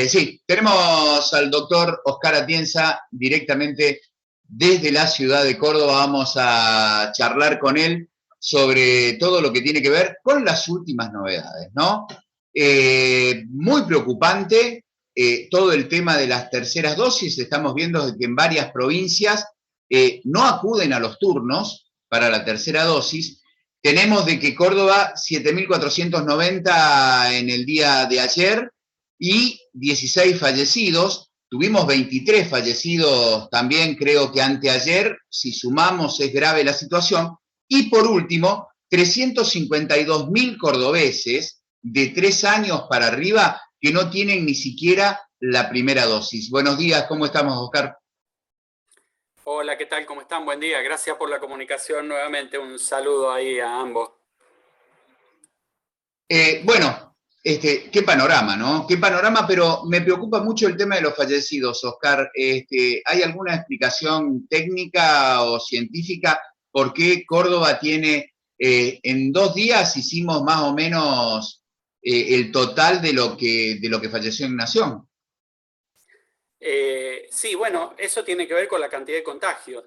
Sí, tenemos al doctor Oscar Atienza directamente desde la ciudad de Córdoba. Vamos a charlar con él sobre todo lo que tiene que ver con las últimas novedades, ¿no? Muy preocupante todo el tema de las terceras dosis. Estamos viendo que en varias provincias no acuden a los turnos para la tercera dosis. Tenemos de que Córdoba 7.490 en el día de ayer y 16 fallecidos. Tuvimos 23 fallecidos también, creo que anteayer. Si sumamos, es grave la situación. Y por último, 352.000 cordobeses de 3 años para arriba que no tienen ni siquiera la primera dosis. Buenos días, ¿cómo estamos, Oscar? Hola, ¿qué tal? ¿Cómo están? Buen día. Gracias por la comunicación nuevamente. Un saludo ahí a ambos. Bueno, qué panorama, ¿no? Qué panorama, pero me preocupa mucho el tema de los fallecidos, Oscar. ¿Hay alguna explicación técnica o científica por qué Córdoba tiene, en 2 días hicimos más o menos el total de lo que falleció en Nación? Sí, bueno, eso tiene que ver con la cantidad de contagios.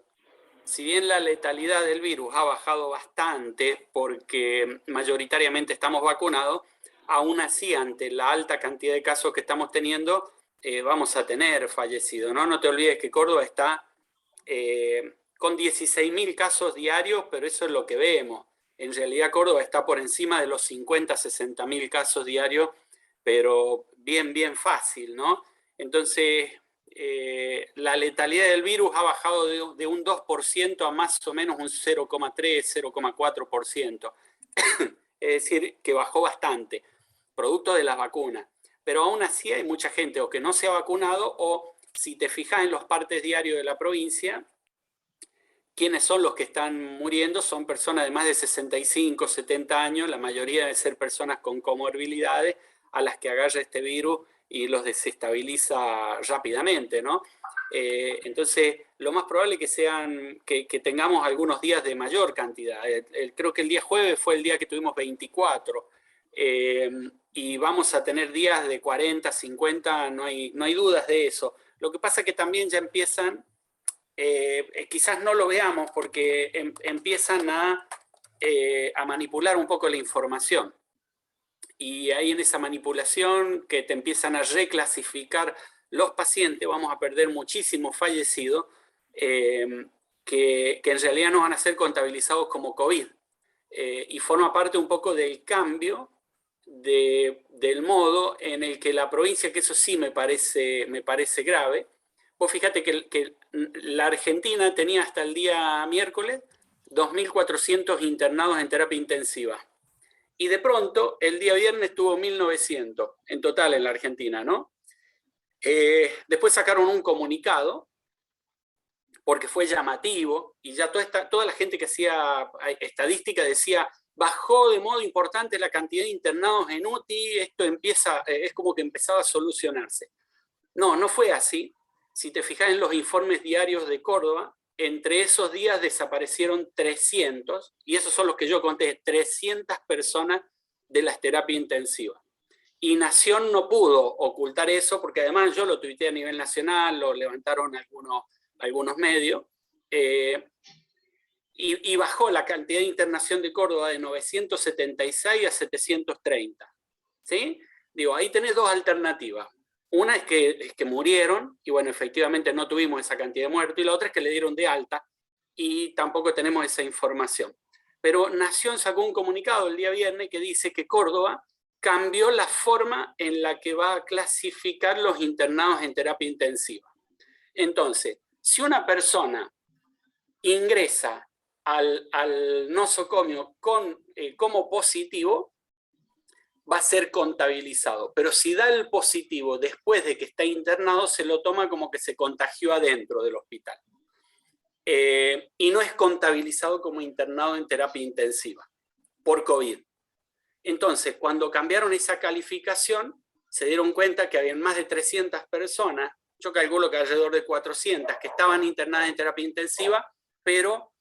Si bien la letalidad del virus ha bajado bastante porque mayoritariamente estamos vacunados, aún así ante la alta cantidad de casos que estamos teniendo, vamos a tener fallecidos, ¿no? No te olvides que Córdoba está con 16.000 casos diarios, pero eso es lo que vemos. En realidad Córdoba está por encima de los 50, 60.000 casos diarios, pero bien, bien fácil, ¿no? Entonces, la letalidad del virus ha bajado de un 2% a más o menos un 0,3, 0,4%. Es decir, que bajó bastante, producto de las vacunas. Pero aún así hay mucha gente o que no se ha vacunado o, si te fijas en los partes diarios de la provincia, quienes son los que están muriendo son personas de más de 65, 70 años, la mayoría deben ser personas con comorbilidades a las que agarra este virus y los desestabiliza rápidamente, ¿no? Entonces, lo más probable es que tengamos algunos días de mayor cantidad. Creo que el día jueves fue el día que tuvimos 24. Y vamos a tener días de 40, 50, no hay dudas de eso. Lo que pasa es que también ya empiezan, quizás no lo veamos porque empiezan a manipular un poco la información. Y ahí en esa manipulación que te empiezan a reclasificar los pacientes, vamos a perder muchísimos fallecidos que en realidad no van a ser contabilizados como COVID. Y forma parte un poco del cambio del modo en el que la provincia, que eso sí me parece grave. Vos fíjate que la Argentina tenía hasta el día miércoles 2.400 internados en terapia intensiva. Y de pronto, el día viernes tuvo 1.900 en total en la Argentina, ¿no? Después sacaron un comunicado, porque fue llamativo, y ya toda la gente que hacía estadística decía, bajó de modo importante la cantidad de internados en UTI, esto es como que empezaba a solucionarse. No, no fue así. Si te fijas en los informes diarios de Córdoba, entre esos días desaparecieron 300, y esos son los que yo conté, 300 personas de las terapias intensivas. Y Nación no pudo ocultar eso, porque además yo lo tuiteé a nivel nacional, lo levantaron algunos medios, y bajó la cantidad de internación de Córdoba de 976 a 730. ¿Sí? Digo, ahí tenés dos alternativas. Una es que murieron, y bueno, efectivamente no tuvimos esa cantidad de muertos, y la otra es que le dieron de alta, y tampoco tenemos esa información. Pero Nación sacó un comunicado el día viernes que dice que Córdoba cambió la forma en la que va a clasificar los internados en terapia intensiva. Entonces, si una persona ingresa al nosocomio como positivo, va a ser contabilizado. Pero si da el positivo después de que está internado, se lo toma como que se contagió adentro del hospital. Y no es contabilizado como internado en terapia intensiva por COVID. Entonces, cuando cambiaron esa calificación, se dieron cuenta que habían más de 300 personas, yo calculo que alrededor de 400, que estaban internadas en terapia intensiva, pero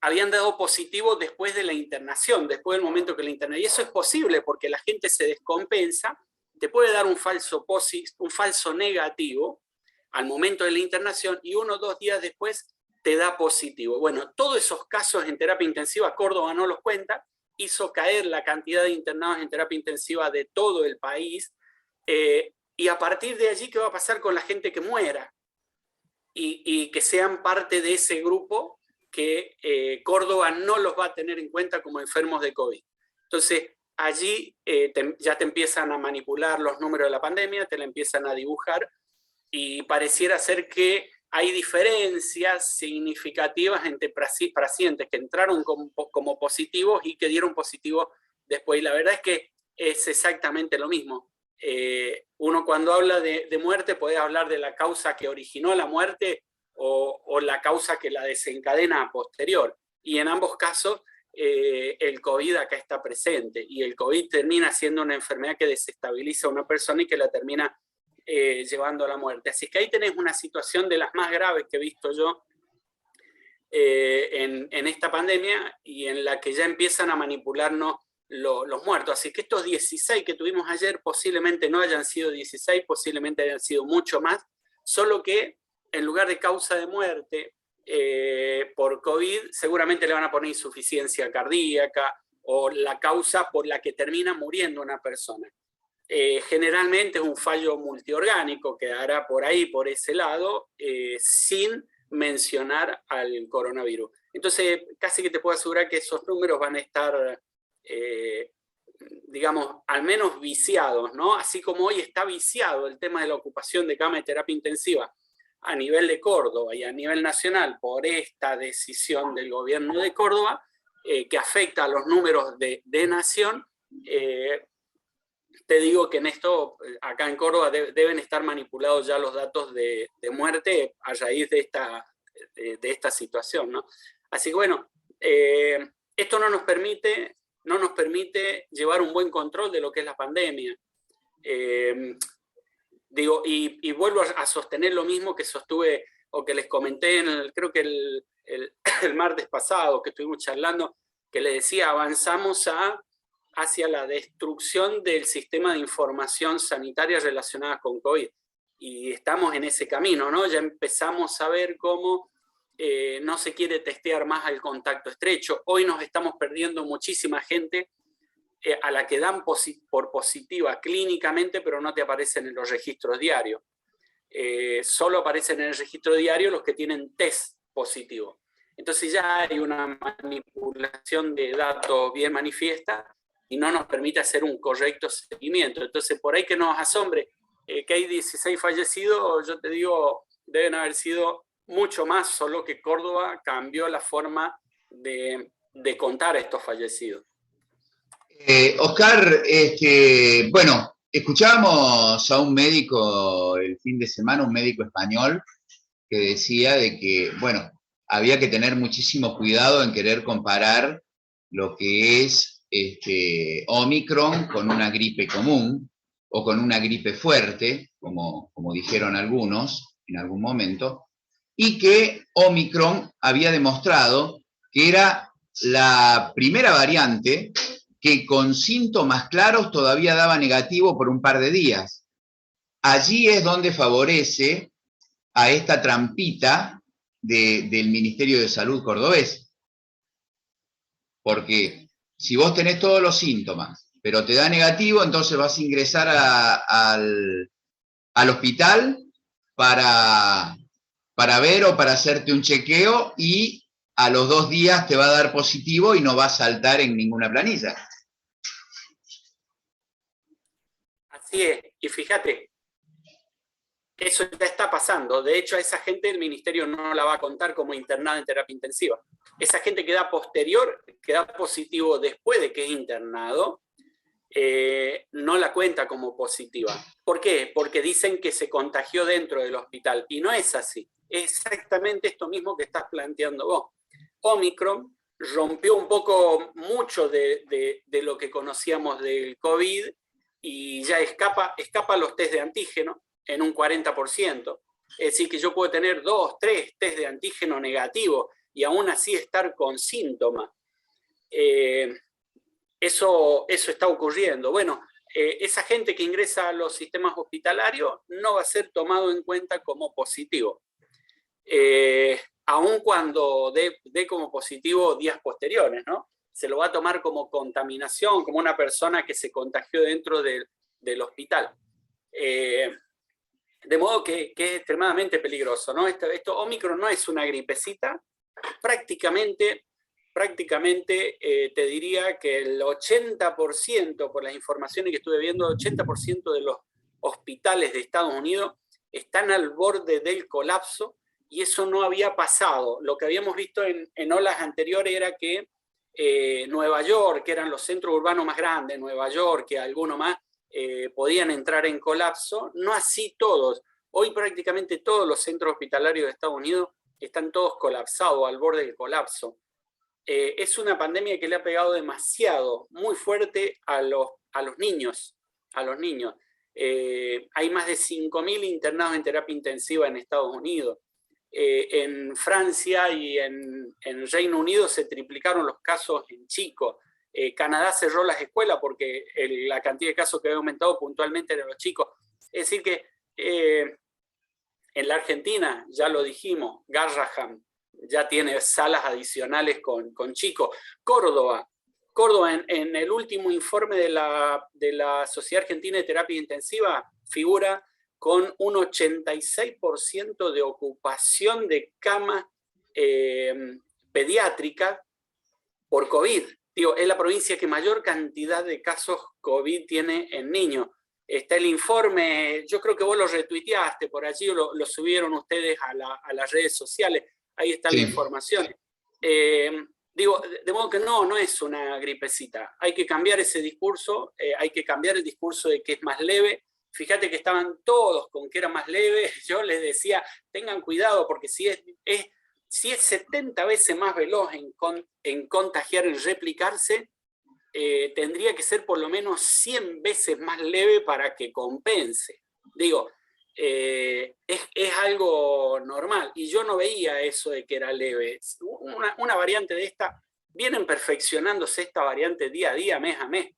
habían dado positivo después de la internación, después del momento que la internaron. Y eso es posible porque la gente se descompensa te puede dar un falso negativo al momento de la internación y 1 o 2 días después te da positivo. Bueno, todos esos casos en terapia intensiva, Córdoba no los cuenta, hizo caer la cantidad de internados en terapia intensiva de todo el país, y a partir de allí, ¿qué va a pasar con la gente que muera? Y que sean parte de ese grupo que Córdoba no los va a tener en cuenta como enfermos de COVID. Entonces, allí ya te empiezan a manipular los números de la pandemia, te la empiezan a dibujar, y pareciera ser que hay diferencias significativas entre pacientes que entraron como positivos y que dieron positivo después. Y la verdad es que es exactamente lo mismo. Uno cuando habla de muerte puede hablar de la causa que originó la muerte o la causa que la desencadena a posterior. Y en ambos casos el COVID acá está presente. Y el COVID termina siendo una enfermedad que desestabiliza a una persona y que la termina llevando a la muerte. Así que ahí tenés una situación de las más graves que he visto yo en esta pandemia y en la que ya empiezan a manipularnos los muertos. Así que estos 16 que tuvimos ayer posiblemente no hayan sido 16, posiblemente hayan sido mucho más, solo que en lugar de causa de muerte por COVID, seguramente le van a poner insuficiencia cardíaca o la causa por la que termina muriendo una persona. Generalmente es un fallo multiorgánico, quedará por ahí, por ese lado, sin mencionar al coronavirus. Entonces, casi que te puedo asegurar que esos números van a estar, digamos, al menos viciados, ¿no? Así como hoy está viciado el tema de la ocupación de cama de terapia intensiva a nivel de Córdoba y a nivel nacional por esta decisión del gobierno de Córdoba, que afecta a los números de nación, te digo que en esto, acá en Córdoba, deben estar manipulados ya los datos de muerte a raíz de esta situación, ¿no? Así que bueno, esto no nos permite llevar un buen control de lo que es la pandemia. Digo, y vuelvo a sostener lo mismo que sostuve o que les comenté, creo que el martes pasado que estuvimos charlando, que les decía, avanzamos hacia la destrucción del sistema de información sanitaria relacionada con COVID. Y estamos en ese camino, ¿no? Ya empezamos a ver cómo no se quiere testear más al contacto estrecho. Hoy nos estamos perdiendo muchísima gente a la que dan por positiva clínicamente, pero no te aparecen en los registros diarios. Solo aparecen en el registro diario los que tienen test positivo. Entonces ya hay una manipulación de datos bien manifiesta y no nos permite hacer un correcto seguimiento. Entonces, por ahí que nos asombre que hay 16 fallecidos, yo te digo, deben haber sido mucho más, solo que Córdoba cambió la forma de contar a estos fallecidos. Oscar, bueno, escuchábamos a un médico el fin de semana, un médico español, que decía de que, bueno, había que tener muchísimo cuidado en querer comparar lo que es Omicron con una gripe común o con una gripe fuerte, como dijeron algunos en algún momento, y que Omicron había demostrado que era la primera variante que con síntomas claros todavía daba negativo por un par de días. Allí es donde favorece a esta trampita del Ministerio de Salud cordobés. Porque si vos tenés todos los síntomas, pero te da negativo, entonces vas a ingresar al hospital para ver o para hacerte un chequeo y a los 2 días te va a dar positivo y no va a saltar en ninguna planilla. Así es, y fíjate, eso ya está pasando. De hecho, a esa gente el ministerio no la va a contar como internada en terapia intensiva. Esa gente que da positivo después de que es internado, no la cuenta como positiva. ¿Por qué? Porque dicen que se contagió dentro del hospital, y no es así. Es exactamente esto mismo que estás planteando vos. Omicron rompió un poco mucho de lo que conocíamos del COVID y ya escapa los test de antígeno en un 40%. Es decir, que yo puedo tener 2, 3 test de antígeno negativo y aún así estar con síntomas. Eso está ocurriendo. Bueno, esa gente que ingresa a los sistemas hospitalarios no va a ser tomado en cuenta como positivo. Aun cuando dé como positivo días posteriores, ¿no? Se lo va a tomar como contaminación, como una persona que se contagió dentro del hospital. De modo que es extremadamente peligroso, ¿no? Esto Omicron no es una gripecita, prácticamente te diría que el 80%, por las informaciones que estuve viendo, el 80% de los hospitales de Estados Unidos están al borde del colapso, y eso no había pasado. Lo que habíamos visto en olas anteriores era que Nueva York, que eran los centros urbanos más grandes, Nueva York, que algunos más, podían entrar en colapso, no así todos. Hoy prácticamente todos los centros hospitalarios de Estados Unidos están todos colapsados, al borde del colapso. Es una pandemia que le ha pegado demasiado, muy fuerte a los niños. Hay más de 5.000 internados en terapia intensiva en Estados Unidos. En Francia y en Reino Unido se triplicaron los casos en chicos. Canadá cerró las escuelas porque la cantidad de casos que había aumentado puntualmente eran los chicos. Es decir que en la Argentina, ya lo dijimos, Garrahan ya tiene salas adicionales con chicos. Córdoba en el último informe de la Sociedad Argentina de Terapia Intensiva figura con un 86% de ocupación de cama pediátrica por COVID. Digo, es la provincia que mayor cantidad de casos COVID tiene en niños. Está el informe, yo creo que vos lo retuiteaste por allí, o lo subieron ustedes a las redes sociales, ahí está la información. Digo, de modo que no es una gripecita. Hay que cambiar ese discurso, hay que cambiar el discurso de que es más leve. Fíjate que estaban todos con que era más leve. Yo les decía, tengan cuidado, porque si es 70 veces más veloz en contagiar, en replicarse, tendría que ser por lo menos 100 veces más leve para que compense. Digo, es algo normal, y yo no veía eso de que era leve. Una variante de esta, vienen perfeccionándose esta variante día a día, mes a mes.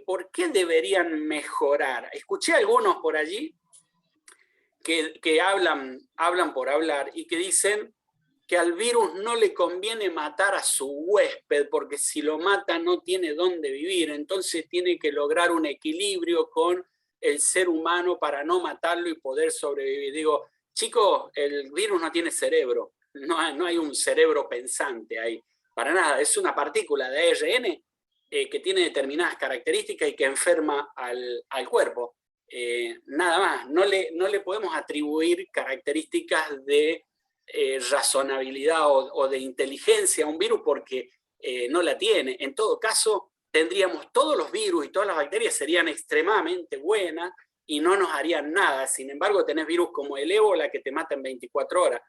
¿Por qué deberían mejorar? Escuché a algunos por allí que hablan por hablar y que dicen que al virus no le conviene matar a su huésped, porque si lo mata no tiene dónde vivir, entonces tiene que lograr un equilibrio con el ser humano para no matarlo y poder sobrevivir. Digo, chicos, el virus no tiene cerebro, no hay un cerebro pensante ahí, para nada, es una partícula de ARN que tiene determinadas características y que enferma al cuerpo. Nada más, no le podemos atribuir características de razonabilidad o de inteligencia a un virus porque no la tiene. En todo caso, tendríamos todos los virus y todas las bacterias serían extremadamente buenas y no nos harían nada. Sin embargo, tenés virus como el ébola que te mata en 24 horas.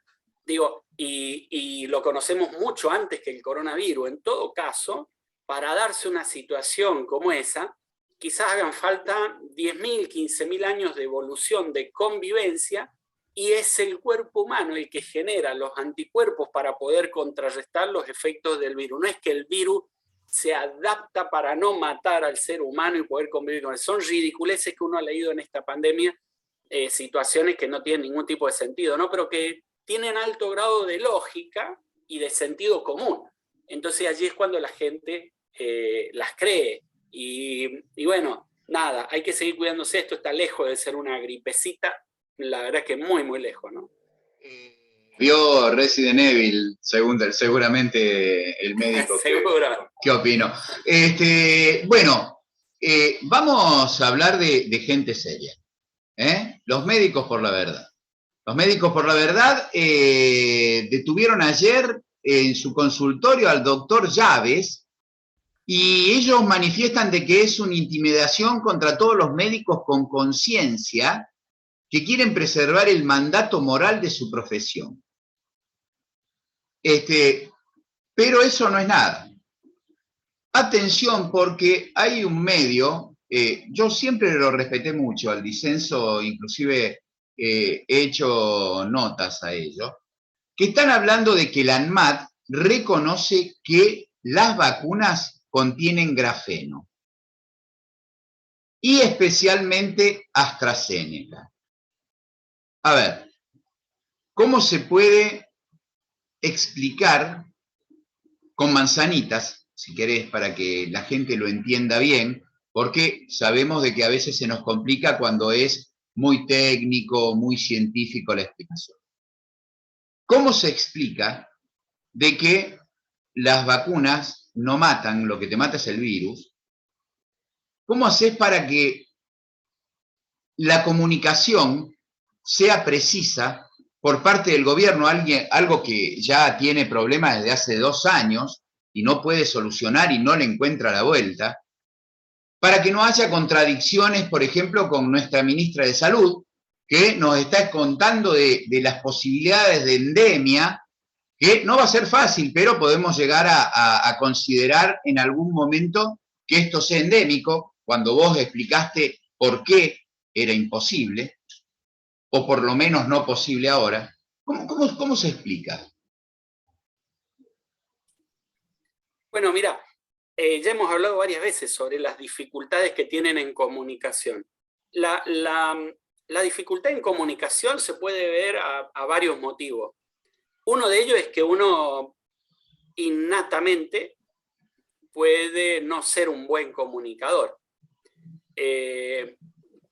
Digo, y lo conocemos mucho antes que el coronavirus. En todo caso, para darse una situación como esa, quizás hagan falta 10.000, 15.000 años de evolución, de convivencia, y es el cuerpo humano el que genera los anticuerpos para poder contrarrestar los efectos del virus. No es que el virus se adapta para no matar al ser humano y poder convivir con él. Son ridiculeces que uno ha leído en esta pandemia, situaciones que no tienen ningún tipo de sentido, ¿no? Pero que tienen alto grado de lógica y de sentido común. Entonces allí es cuando la gente las cree. Y bueno, nada, hay que seguir cuidándose. Esto está lejos de ser una gripecita. La verdad es que muy, muy lejos, ¿no? Vio Resident Evil, seguramente el médico. Seguro. ¿Qué opino? Bueno, vamos a hablar de gente seria. Los médicos por la verdad. Los médicos por la verdad detuvieron ayer en su consultorio al doctor Llaves, y ellos manifiestan de que es una intimidación contra todos los médicos con conciencia que quieren preservar el mandato moral de su profesión. Pero eso no es nada. Atención, porque hay un medio, yo siempre lo respeté mucho al disenso, inclusive he hecho notas a ello, que están hablando de que la ANMAT reconoce que las vacunas contienen grafeno. y especialmente AstraZeneca. A ver, ¿cómo se puede explicar con manzanitas, si querés, para que la gente lo entienda bien, porque sabemos de que a veces se nos complica cuando es muy técnico, muy científico la explicación? ¿Cómo se explica de que las vacunas no matan, lo que te mata es el virus? ¿Cómo haces para que la comunicación sea precisa por parte del gobierno, algo que ya tiene problemas desde hace 2 años y no puede solucionar y no le encuentra la vuelta, para que no haya contradicciones, por ejemplo, con nuestra ministra de Salud, que nos está contando de las posibilidades de endemia, que no va a ser fácil, pero podemos llegar a considerar en algún momento que esto sea endémico, cuando vos explicaste por qué era imposible, o por lo menos no posible ahora. ¿Cómo se explica? Bueno, mira, ya hemos hablado varias veces sobre las dificultades que tienen en comunicación. La dificultad en comunicación se puede ver a varios motivos. Uno de ellos es que uno innatamente puede no ser un buen comunicador.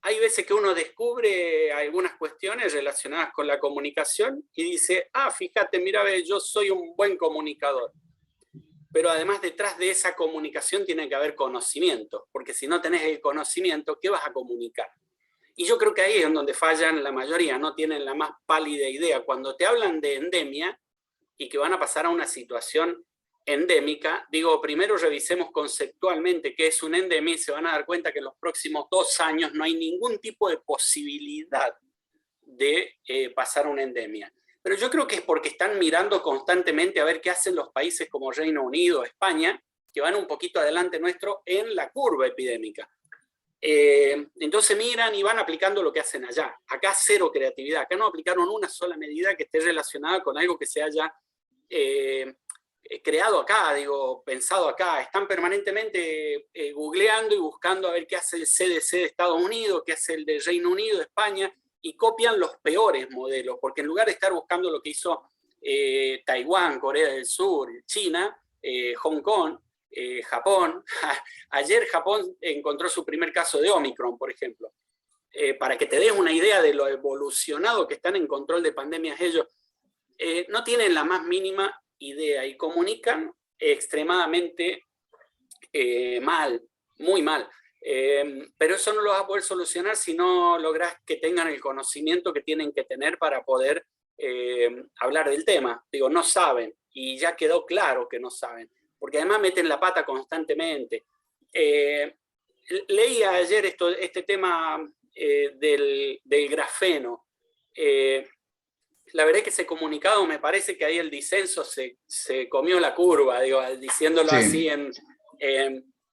Hay veces que uno descubre algunas cuestiones relacionadas con la comunicación y dice, fíjate, mira, yo soy un buen comunicador. Pero además detrás de esa comunicación tiene que haber conocimiento, porque si no tenés el conocimiento, ¿qué vas a comunicar? Y yo creo que ahí es en donde fallan la mayoría, no tienen la más pálida idea. Cuando te hablan de endemia y que van a pasar a una situación endémica, digo, primero revisemos conceptualmente qué es una endemia y se van a dar cuenta que en los próximos 2 años no hay ningún tipo de posibilidad de pasar a una endemia. Pero yo creo que es porque están mirando constantemente a ver qué hacen los países como Reino Unido, España, que van un poquito adelante nuestro en la curva epidémica. Entonces miran y van aplicando lo que hacen allá. Acá cero creatividad, acá no aplicaron una sola medida que esté relacionada con algo que se haya creado acá, digo, pensado acá. Están permanentemente googleando y buscando a ver qué hace el CDC de Estados Unidos, qué hace el de Reino Unido, de España, y copian los peores modelos, porque en lugar de estar buscando lo que hizo Taiwán, Corea del Sur, China, Hong Kong, Japón, ayer Japón encontró su primer caso de Omicron, por ejemplo, para que te des una idea de lo evolucionado que están en control de pandemias ellos, no tienen la más mínima idea y comunican extremadamente mal, muy mal. Pero eso no lo vas a poder solucionar si no logras que tengan el conocimiento que tienen que tener para poder hablar del tema. Digo, no saben, y ya quedó claro que no saben, porque además meten la pata constantemente. Leía ayer este tema del grafeno. La verdad es que ese comunicado me parece que ahí el disenso se comió la curva, digo, diciéndolo así,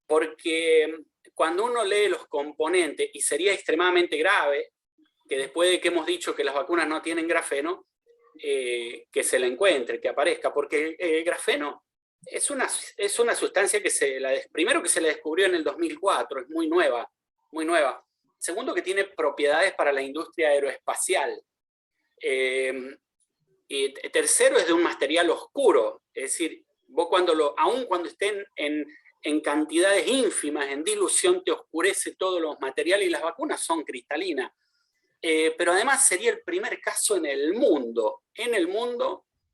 porque cuando uno lee los componentes, y sería extremadamente grave que después de que hemos dicho que las vacunas no tienen grafeno, que se la encuentre, que aparezca, porque el grafeno es una sustancia que primero que se la descubrió en el 2004, es muy nueva, muy nueva. Segundo, que tiene propiedades para la industria aeroespacial. Y tercero, es de un material oscuro, es decir, vos aun cuando estén en cantidades ínfimas, en dilución, te oscurece todos los materiales y las vacunas son cristalinas. Pero además sería el primer caso en el mundo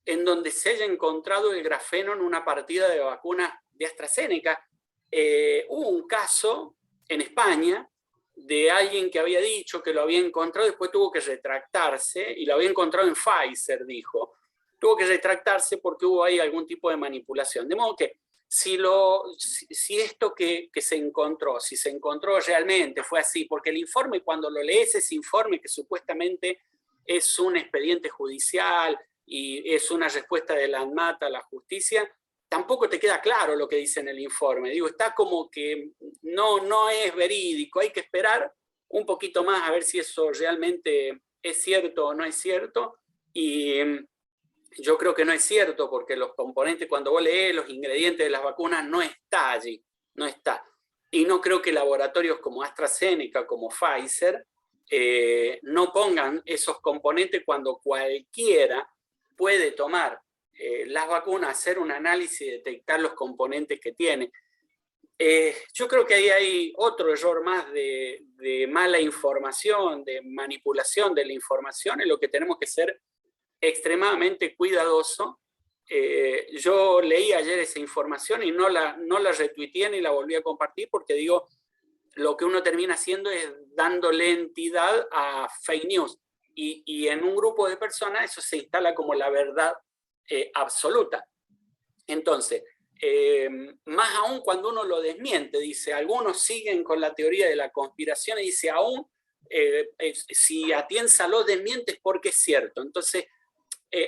en donde se haya encontrado el grafeno en una partida de vacunas de AstraZeneca. Hubo un caso en España de alguien que había dicho que lo había encontrado, después tuvo que retractarse, y lo había encontrado en Pfizer, dijo. Tuvo que retractarse porque hubo ahí algún tipo de manipulación. De modo que si esto que se encontró, si se encontró realmente fue así, porque el informe, cuando lo lees, ese informe que supuestamente es un expediente judicial y es una respuesta de la ANMAT a la justicia, tampoco te queda claro lo que dice en el informe. Digo, está como que no es verídico, hay que esperar un poquito más a ver si eso realmente es cierto o no es cierto, y yo creo que no es cierto, porque los componentes, cuando vos lees los ingredientes de las vacunas, no está allí, no está. y no creo que laboratorios como AstraZeneca, como Pfizer, no pongan esos componentes cuando cualquiera puede tomar las vacunas, hacer un análisis y detectar los componentes que tiene. Yo creo que ahí hay otro error más de mala información, de manipulación de la información, en lo que tenemos que ser extremadamente cuidadosos. Yo leí ayer esa información y no la retuiteé ni la volví a compartir porque digo, lo que uno termina haciendo es dándole entidad a fake news. Y en un grupo de personas eso se instala como la verdad absoluta. Entonces, más aún cuando uno lo desmiente, dice, algunos siguen con la teoría de la conspiración y dice, aún si Atienza lo desmiente es porque es cierto. Entonces,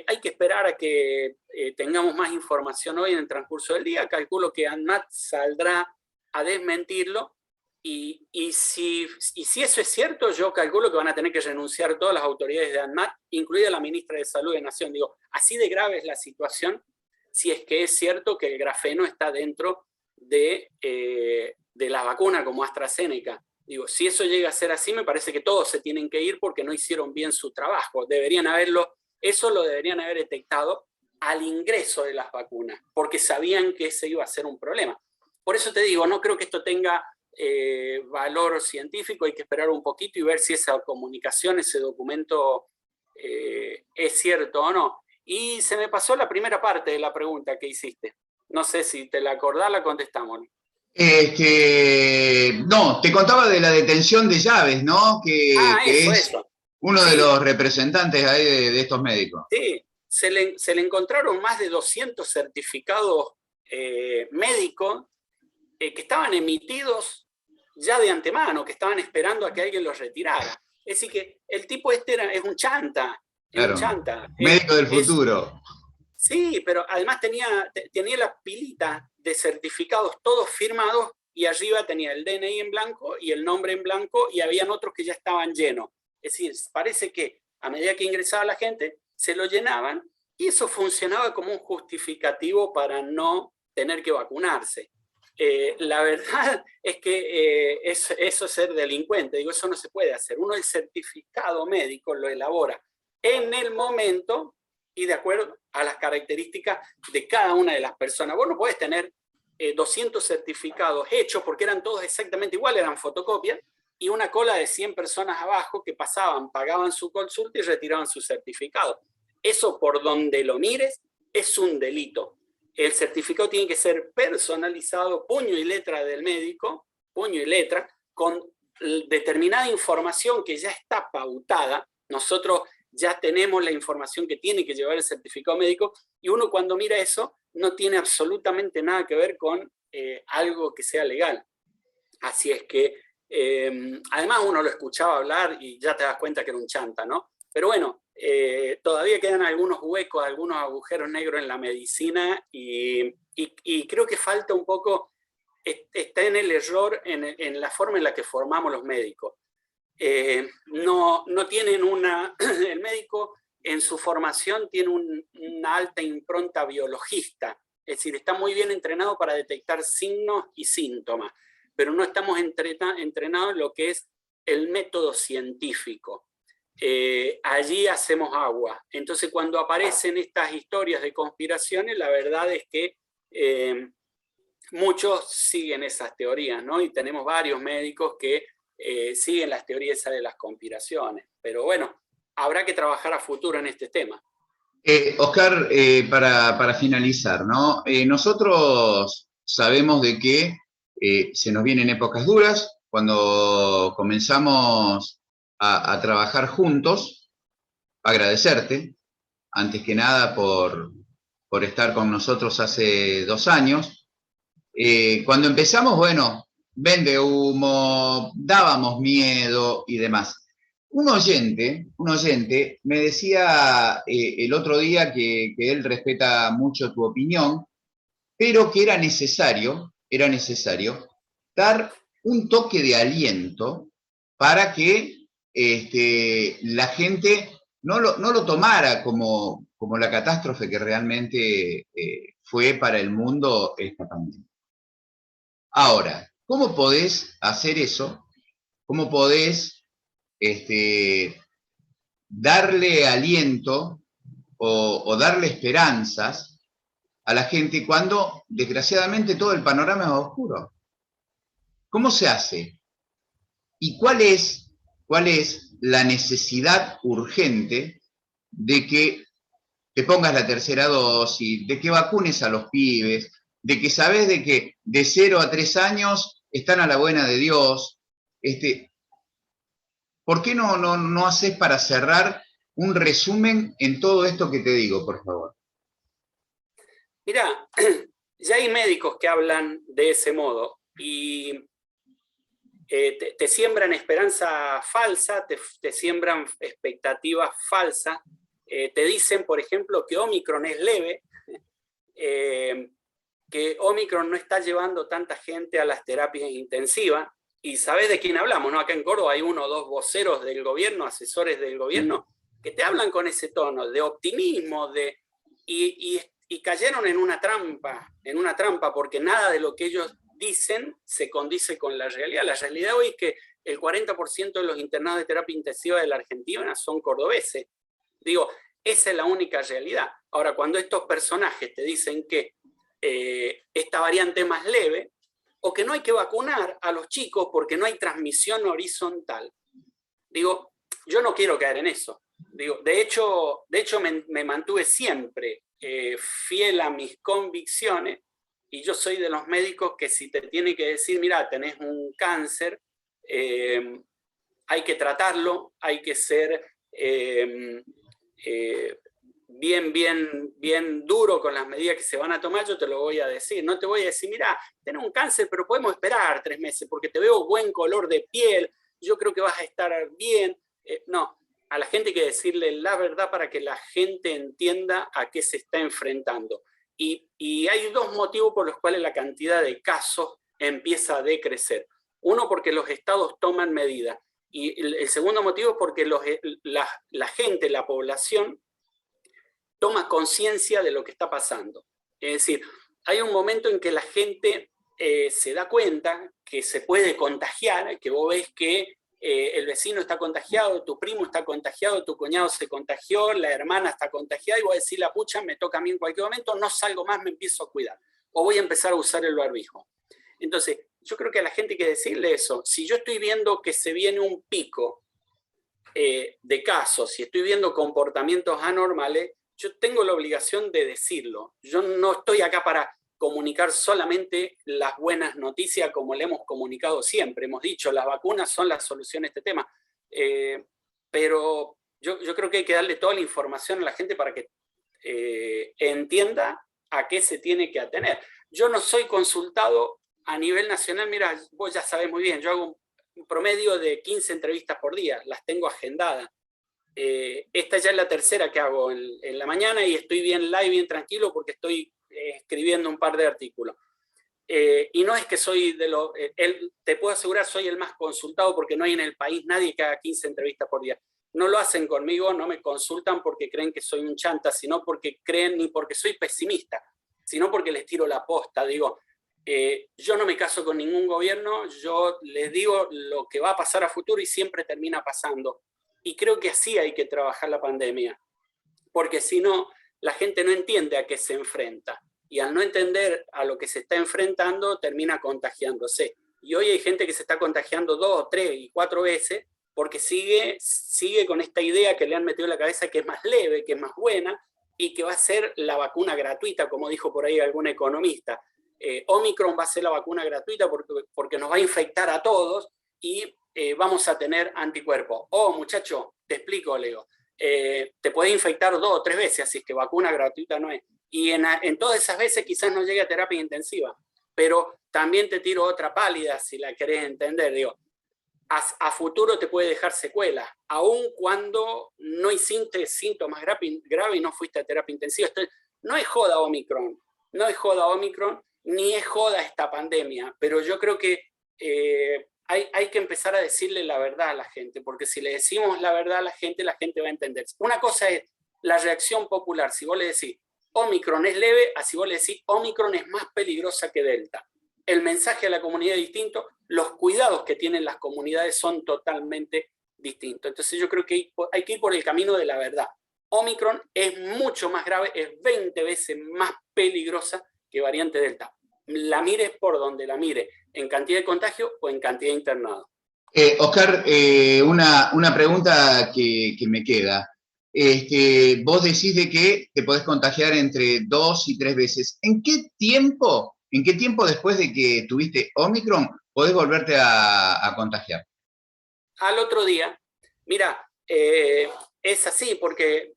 hay que esperar a que tengamos más información hoy en el transcurso del día. Calculo que ANMAT saldrá a desmentirlo y si eso es cierto, yo calculo que van a tener que renunciar todas las autoridades de ANMAT, incluida la ministra de Salud de Nación. Digo, así de grave es la situación si es que es cierto que el grafeno está dentro de la vacuna como AstraZeneca. Digo, si eso llega a ser así, me parece que todos se tienen que ir porque no hicieron bien su trabajo. Eso lo deberían haber detectado al ingreso de las vacunas, porque sabían que ese iba a ser un problema. Por eso te digo, no creo que esto tenga valor científico, hay que esperar un poquito y ver si esa comunicación, ese documento es cierto o no. Y se me pasó la primera parte de la pregunta que hiciste. No sé si te la acordás, la contestamos. No, te contaba de la detención de Llaves, ¿no? Que es eso. uno de los representantes ahí de estos médicos. Sí, se le encontraron más de 200 certificados médicos que estaban emitidos ya de antemano, que estaban esperando a que alguien los retirara. Es decir, que el tipo es un chanta. Claro, un chanta. médico del futuro. Sí, pero además tenía la pilita de certificados todos firmados y arriba tenía el DNI en blanco y el nombre en blanco y habían otros que ya estaban llenos. Es decir, parece que a medida que ingresaba la gente, se lo llenaban y eso funcionaba como un justificativo para no tener que vacunarse. La verdad es que eso es ser delincuente. Digo, eso no se puede hacer. Uno el certificado médico lo elabora en el momento y de acuerdo a las características de cada una de las personas. Vos no podés tener 200 certificados hechos porque eran todos exactamente iguales, eran fotocopias, y una cola de 100 personas abajo que pasaban, pagaban su consulta y retiraban su certificado. Eso, por donde lo mires, es un delito. El certificado tiene que ser personalizado, puño y letra del médico, puño y letra, con determinada información que ya está pautada. Nosotros ya tenemos la información que tiene que llevar el certificado médico y uno cuando mira eso no tiene absolutamente nada que ver con algo que sea legal. Así es que, además uno lo escuchaba hablar y ya te das cuenta que era un chanta, ¿no? Pero bueno, todavía quedan algunos huecos, algunos agujeros negros en la medicina y creo que falta un poco, está en el error en la forma en la que formamos los médicos. No tienen el médico en su formación tiene una alta impronta biologista, es decir, está muy bien entrenado para detectar signos y síntomas, pero no estamos entrenados en lo que es el método científico. Allí hacemos agua. Entonces, cuando aparecen estas historias de conspiraciones, la verdad es que muchos siguen esas teorías, ¿no? Y tenemos varios médicos que siguen las teorías de las conspiraciones. Pero bueno, habrá que trabajar a futuro en este tema. Oscar, para finalizar, ¿no? Nosotros sabemos de que se nos vienen épocas duras. Cuando comenzamos a trabajar juntos, agradecerte, antes que nada, por estar con nosotros hace 2 años. Cuando empezamos, bueno, vende humo, dábamos miedo y demás. Un oyente me decía el otro día que él respeta mucho tu opinión, pero que era necesario dar un toque de aliento para que la gente no lo tomara como la catástrofe que realmente fue para el mundo esta pandemia. Ahora, ¿Cómo podés hacer eso? ¿Cómo podés darle aliento o darle esperanzas a la gente cuando desgraciadamente todo el panorama es oscuro? ¿Cómo se hace? ¿Y cuál es la necesidad urgente de que te pongas la tercera dosis, de que vacunes a los pibes, de que sabes de que de 0 a 3 años están a la buena de Dios? ¿Por qué no haces para cerrar un resumen en todo esto que te digo, por favor? Mira, ya hay médicos que hablan de ese modo y te siembran esperanza falsa, te siembran expectativas falsas, te dicen, por ejemplo, que Omicron es leve, que Omicron no está llevando tanta gente a las terapias intensivas. Y sabés de quién hablamos, ¿no? Acá en Córdoba hay 1 o 2 voceros del gobierno, asesores del gobierno, que te hablan con ese tono de optimismo, y cayeron en una trampa, porque nada de lo que ellos dicen se condice con la realidad. La realidad hoy es que el 40% de los internados de terapia intensiva de la Argentina son cordobeses. Digo, esa es la única realidad. Ahora, cuando estos personajes te dicen que esta variante es más leve, o que no hay que vacunar a los chicos porque no hay transmisión horizontal, digo, yo no quiero caer en eso. Digo, de hecho me mantuve siempre fiel a mis convicciones, y yo soy de los médicos que si te tiene que decir, mira, tenés un cáncer, hay que tratarlo, hay que ser bien duro con las medidas que se van a tomar. Yo te lo voy a decir. No te voy a decir, mira, tenés un cáncer, pero podemos esperar 3 meses porque te veo buen color de piel, yo creo que vas a estar bien. No, a la gente hay que decirle la verdad para que la gente entienda a qué se está enfrentando. Y hay 2 motivos por los cuales la cantidad de casos empieza a decrecer. Uno, porque los estados toman medidas. Y el segundo motivo es porque la gente, la población, toma conciencia de lo que está pasando. Es decir, hay un momento en que la gente se da cuenta que se puede contagiar, que vos ves que el vecino está contagiado, tu primo está contagiado, tu cuñado se contagió, la hermana está contagiada, y vos decís, la pucha, me toca a mí en cualquier momento, no salgo más, me empiezo a cuidar. O voy a empezar a usar el barbijo. Entonces, yo creo que a la gente hay que decirle eso. Si yo estoy viendo que se viene un pico de casos, si estoy viendo comportamientos anormales, yo tengo la obligación de decirlo. Yo no estoy acá para comunicar solamente las buenas noticias como le hemos comunicado siempre. Hemos dicho, las vacunas son la solución a este tema. Pero yo creo que hay que darle toda la información a la gente para que entienda a qué se tiene que atener. Yo no soy consultado a nivel nacional. Mira, vos ya sabés muy bien, yo hago un promedio de 15 entrevistas por día, las tengo agendadas. Esta ya es la tercera que hago en la mañana, y estoy bien live, bien tranquilo, porque estoy escribiendo un par de artículos. Y no es que soy de los... te puedo asegurar, soy el más consultado, porque no hay en el país nadie que haga 15 entrevistas por día. No lo hacen conmigo, no me consultan porque creen que soy un chanta, sino porque creen, ni porque soy pesimista, sino porque les tiro la posta. Digo, yo no me caso con ningún gobierno, yo les digo lo que va a pasar a futuro y siempre termina pasando. Y creo que así hay que trabajar la pandemia, porque si no, la gente no entiende a qué se enfrenta. Y al no entender a lo que se está enfrentando, termina contagiándose. Y hoy hay gente que se está contagiando 2, 3 y 4 veces porque sigue con esta idea que le han metido en la cabeza, que es más leve, que es más buena, y que va a ser la vacuna gratuita, como dijo por ahí algún economista. Omicron va a ser la vacuna gratuita porque nos va a infectar a todos y vamos a tener anticuerpos. Muchacho, te explico, Leo. Te puede infectar 2 o 3 veces, así que vacuna gratuita no es. Y en todas esas veces quizás no llegue a terapia intensiva, pero también te tiro otra pálida, si la querés entender. Digo, a futuro te puede dejar secuelas, aun cuando no hiciste síntomas graves y no fuiste a terapia intensiva. Entonces, no es joda Omicron, ni es joda esta pandemia, pero yo creo que hay que empezar a decirle la verdad a la gente, porque si le decimos la verdad a la gente va a entender. Una cosa es la reacción popular. Si vos le decís Omicron es leve, así vos le decís Omicron es más peligrosa que Delta. el mensaje a la comunidad es distinto, los cuidados que tienen las comunidades son totalmente distintos. Entonces yo creo que hay que ir por el camino de la verdad. Omicron es mucho más grave, es 20 veces más peligrosa que variante Delta. La mires por donde la mire, en cantidad de contagio o en cantidad de internados. Oscar, una pregunta que me queda. Vos decís de que te podés contagiar entre 2 y 3 veces. ¿En qué tiempo después de que tuviste Omicron podés volverte a contagiar? Al otro día, mira, es así porque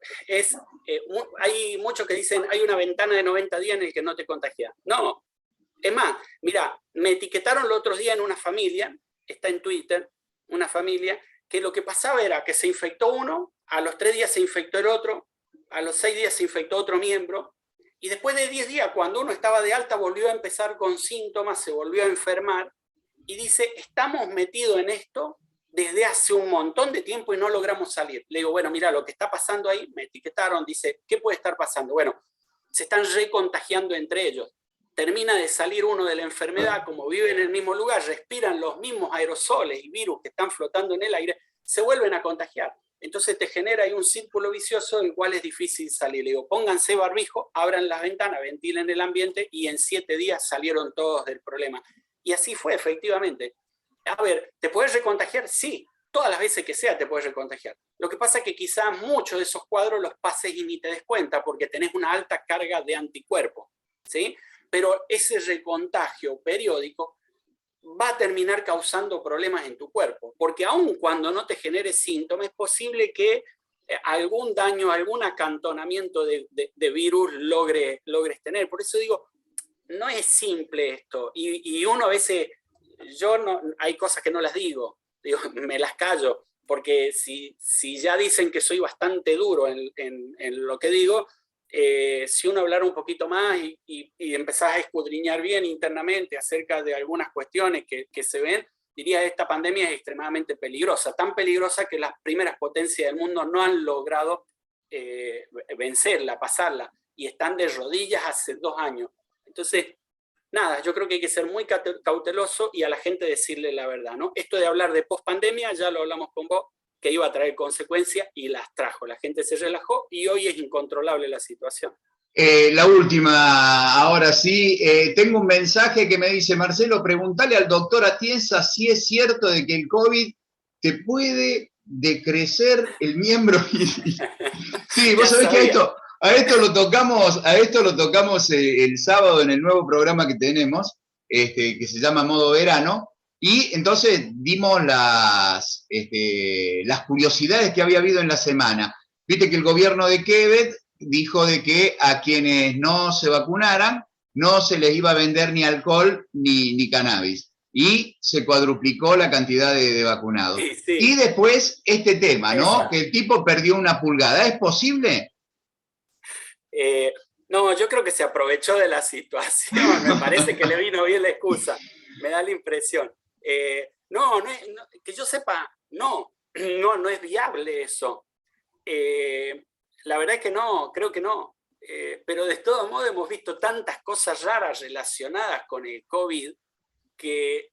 hay muchos que dicen hay una ventana de 90 días en el que no te contagias. No, es más, mira, me etiquetaron los otros días en una familia, está en Twitter, una familia, que lo que pasaba era que se infectó uno, a los 3 días se infectó el otro, a los 6 días se infectó otro miembro, y después de 10 días, cuando uno estaba de alta, volvió a empezar con síntomas, se volvió a enfermar, y dice, estamos metidos en esto desde hace un montón de tiempo y no logramos salir. Le digo, bueno, mira, lo que está pasando ahí, me etiquetaron, dice, ¿qué puede estar pasando? Bueno, se están recontagiando entre ellos. Termina de salir uno de la enfermedad, como vive en el mismo lugar, respiran los mismos aerosoles y virus que están flotando en el aire, se vuelven a contagiar. Entonces te genera ahí un círculo vicioso del cual es difícil salir. Le digo, pónganse barbijo, abran las ventanas, ventilen el ambiente y en 7 días salieron todos del problema. Y así fue, efectivamente. A ver, ¿te puedes recontagiar? Sí, todas las veces que sea te puedes recontagiar. Lo que pasa es que quizás muchos de esos cuadros los pases y ni te des cuenta porque tenés una alta carga de anticuerpos, ¿sí? Pero ese recontagio periódico va a terminar causando problemas en tu cuerpo, porque aun cuando no te genere síntomas, es posible que algún daño, algún acantonamiento de virus logres tener. Por eso digo, no es simple esto, y uno a veces, hay cosas que no las digo, me las callo, porque si ya dicen que soy bastante duro en lo que digo, si uno hablara un poquito más y empezás a escudriñar bien internamente acerca de algunas cuestiones que se ven, diría esta pandemia es extremadamente peligrosa, tan peligrosa que las primeras potencias del mundo no han logrado vencerla, pasarla, y están de rodillas hace 2 años. Entonces, nada, yo creo que hay que ser muy cauteloso y a la gente decirle la verdad, ¿no? Esto de hablar de post-pandemia, ya lo hablamos con vos, que iba a traer consecuencias y las trajo. La gente se relajó y hoy es incontrolable la situación. La última, ahora sí, tengo un mensaje que me dice, Marcelo, preguntale al doctor Atienza si es cierto de que el COVID te puede decrecer el miembro. Sí, vos sabés que a esto lo tocamos el sábado en el nuevo programa que tenemos, que se llama Modo Verano, y entonces dimos las curiosidades que había habido en la semana. Viste que el gobierno de Quebec dijo de que a quienes no se vacunaran no se les iba a vender ni alcohol ni cannabis. Y se cuadruplicó la cantidad de vacunados. Sí, sí. Y después este tema, ¿no? Que el tipo perdió una pulgada. ¿Es posible? No, yo creo que se aprovechó de la situación. Me parece que le vino bien la excusa. Me da la impresión. No, que yo sepa, no es viable eso. La verdad es que no, creo que no. Pero de todos modos hemos visto tantas cosas raras relacionadas con el COVID que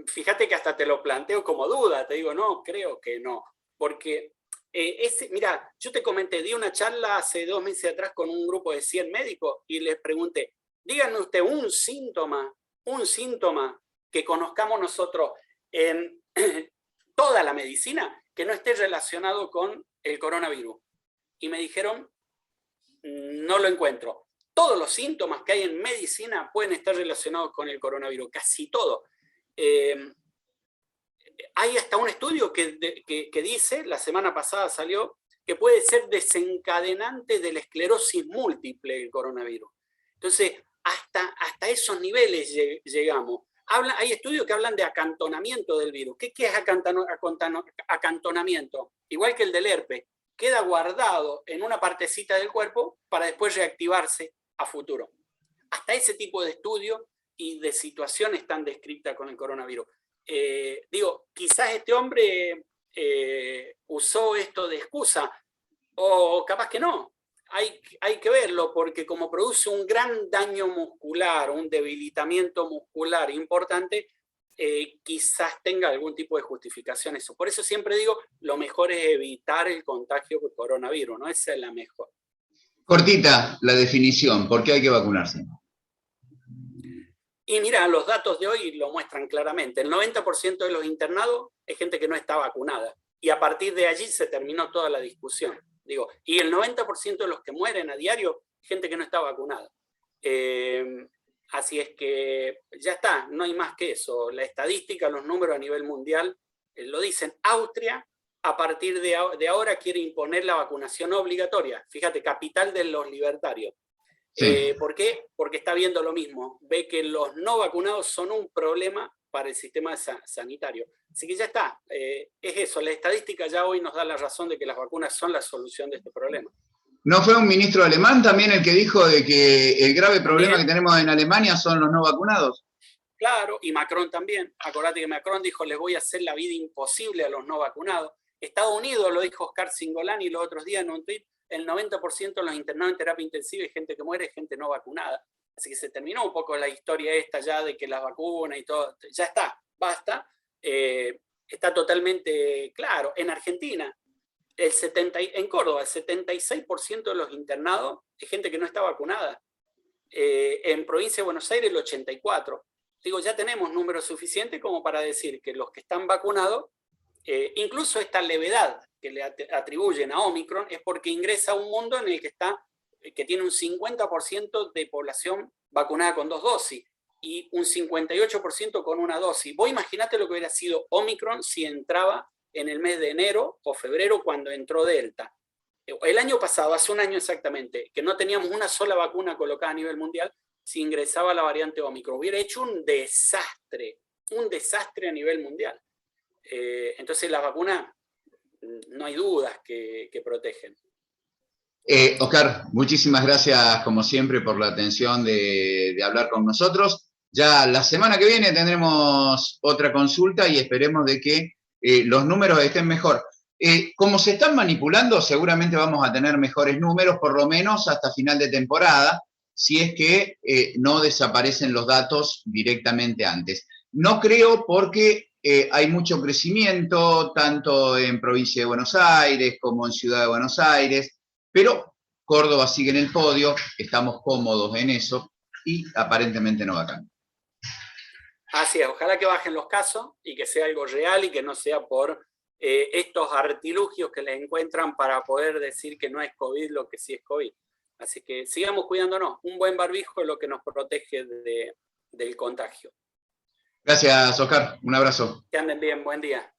fíjate que hasta te lo planteo como duda. Te digo, no, creo que no. Porque, mira, yo te comenté, di una charla hace 2 meses atrás con un grupo de 100 médicos y les pregunté, díganme usted un síntoma que conozcamos nosotros en toda la medicina que no esté relacionado con el coronavirus. Y me dijeron, no lo encuentro. Todos los síntomas que hay en medicina pueden estar relacionados con el coronavirus, casi todo. Hay hasta un estudio que dice, la semana pasada salió, que puede ser desencadenante de la esclerosis múltiple el coronavirus. Entonces, hasta esos niveles llegamos. Hay estudios que hablan de acantonamiento del virus. ¿Qué es acantonamiento? Igual que el del herpes. Queda guardado en una partecita del cuerpo para después reactivarse a futuro. Hasta ese tipo de estudios y de situaciones están descritas con el coronavirus. Quizás este hombre usó esto de excusa, o capaz que no. hay que verlo, porque como produce un gran daño muscular, un debilitamiento muscular importante, quizás tenga algún tipo de justificación eso. Por eso siempre digo, lo mejor es evitar el contagio por coronavirus, ¿no? Esa es la mejor. Cortita la definición, ¿por qué hay que vacunarse? Y mira, los datos de hoy lo muestran claramente. El 90% de los internados es gente que no está vacunada. Y a partir de allí se terminó toda la discusión. Digo, y el 90% de los que mueren a diario, gente que no está vacunada. Así es que ya está, no hay más que eso. La estadística, los números a nivel mundial lo dicen. Austria, a partir de ahora, quiere imponer la vacunación obligatoria. Fíjate, capital de los libertarios. Sí. ¿Por qué? Porque está viendo lo mismo. Ve que los no vacunados son un problema para el sistema sanitario. Así que ya está. Es eso. La estadística ya hoy nos da la razón de que las vacunas son la solución de este problema. ¿No fue un ministro alemán también el que dijo de que el grave problema También, que tenemos en Alemania son los no vacunados? claro, y Macron también. Acordate que Macron dijo, les voy a hacer la vida imposible a los no vacunados. Estados Unidos, lo dijo Oscar Cingolani los otros días en un tuit, el 90% de los internados en terapia intensiva y gente que muere es gente no vacunada. Así que se terminó un poco la historia esta ya de que las vacunas y todo, ya está, basta. Está totalmente claro. En Argentina, en Córdoba, el 76% de los internados es gente que no está vacunada. En provincia de Buenos Aires, el 84%. Digo, ya tenemos números suficientes como para decir que los que están vacunados, incluso esta levedad que le atribuyen a Omicron es porque ingresa a un mundo en el que tiene un 50% de población vacunada con 2 dosis y un 58% con 1 dosis. Vos imaginate lo que hubiera sido Omicron si entraba en el mes de enero o febrero cuando entró Delta. El año pasado, hace un año exactamente, que no teníamos una sola vacuna colocada a nivel mundial, si ingresaba la variante Omicron. Hubiera hecho un desastre a nivel mundial. Entonces las vacunas, no hay dudas que protegen. Oscar, muchísimas gracias como siempre por la atención de hablar con nosotros. Ya la semana que viene tendremos otra consulta y esperemos de que los números estén mejor. Como se están manipulando, seguramente vamos a tener mejores números, por lo menos hasta final de temporada, si es que no desaparecen los datos directamente antes. No creo porque hay mucho crecimiento, tanto en provincia de Buenos Aires como en Ciudad de Buenos Aires, pero Córdoba sigue en el podio, estamos cómodos en eso y aparentemente no va a cambiar. Así es, ojalá que bajen los casos y que sea algo real y que no sea por estos artilugios que le encuentran para poder decir que no es COVID lo que sí es COVID. Así que sigamos cuidándonos. Un buen barbijo es lo que nos protege del contagio. Gracias, Oscar. Un abrazo. Que anden bien, buen día.